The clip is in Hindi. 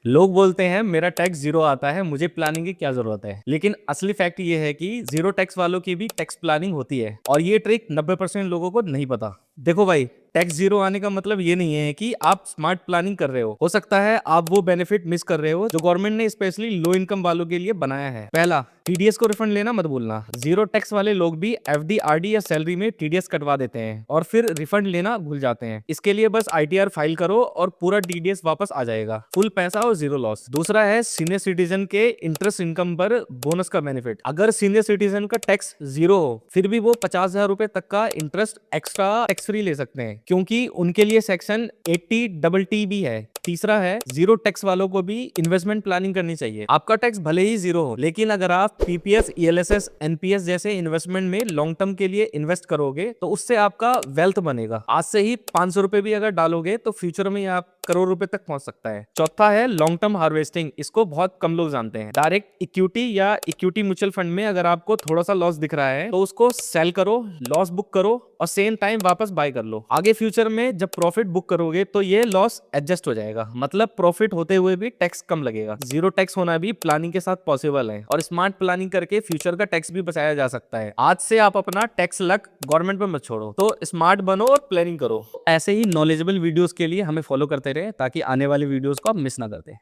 लोग बोलते हैं मेरा टैक्स जीरो आता है, मुझे प्लानिंग की क्या जरूरत है, लेकिन असली फैक्ट ये है कि जीरो टैक्स वालों की भी टैक्स प्लानिंग होती है और ये ट्रिक 90% लोगों को नहीं पता। देखो भाई, टैक्स जीरो आने का मतलब ये नहीं है कि आप स्मार्ट प्लानिंग कर रहे हो सकता है आप वो बेनिफिट मिस कर रहे हो जो गवर्नमेंट ने स्पेशली लो इनकम वालों के लिए बनाया है। पहला, टीडीएस को रिफंड लेना मत भूलना। जीरो टैक्स वाले लोग भी एफडी आरडी या सैलरी में टीडीएस कटवा देते हैं और फिर रिफंड लेना भूल जाते हैं। इसके लिए बस आईटीआर फाइल करो और पूरा टीडीएस वापस आ जाएगा, फुल पैसा और जीरो लॉस। दूसरा है सीनियर सिटीजन के इंटरेस्ट इनकम पर बोनस का बेनिफिट। अगर सीनियर सिटीजन का टैक्स जीरो हो फिर भी वो 50,000 रुपए तक का इंटरेस्ट एक्स्ट्रा टैक्स फ्री ले सकते हैं, क्योंकि उनके लिए सेक्शन 80 भी है। तीसरा है, जीरो टैक्स वालों को भी इन्वेस्टमेंट प्लानिंग करनी चाहिए। आपका टैक्स भले ही जीरो हो, लेकिन अगर आप पीपीएस, ईएलएसएस, एनपीएस जैसे इन्वेस्टमेंट में लॉन्ग टर्म के लिए इन्वेस्ट करोगे तो उससे आपका वेल्थ बनेगा। आज से ही 500 रुपए भी अगर डालोगे तो फ्यूचर में आप करोड़ रुपए तक पहुंच सकता है। चौथा है लॉन्ग टर्म हार्वेस्टिंग। इसको बहुत कम लोग जानते हैं। डायरेक्ट इक्विटी या इक्विटी म्यूचुअल फंड में अगर आपको थोड़ा सा लॉस दिख रहा है तो उसको सेल करो, लॉस बुक करो और सेम टाइम वापस बाय कर लो। आगे फ्यूचर में जब प्रॉफिट बुक करोगे तो ये लॉस एडजस्ट हो जाएगा, मतलब प्रॉफिट होते हुए भी टैक्स कम लगेगा। जीरो टैक्स होना भी प्लानिंग के साथ पॉसिबल है और स्मार्ट प्लानिंग करके फ्यूचर का टैक्स भी बचाया जा सकता है। आज से आप अपना टैक्स लक गवर्नमेंट पर मत छोड़ो, तो स्मार्ट बनो और प्लानिंग करो। ऐसे ही नॉलेजेबल वीडियोस के लिए हमें फॉलो करते रहे ताकि आने वाली वीडियोस को आप मिस ना करते।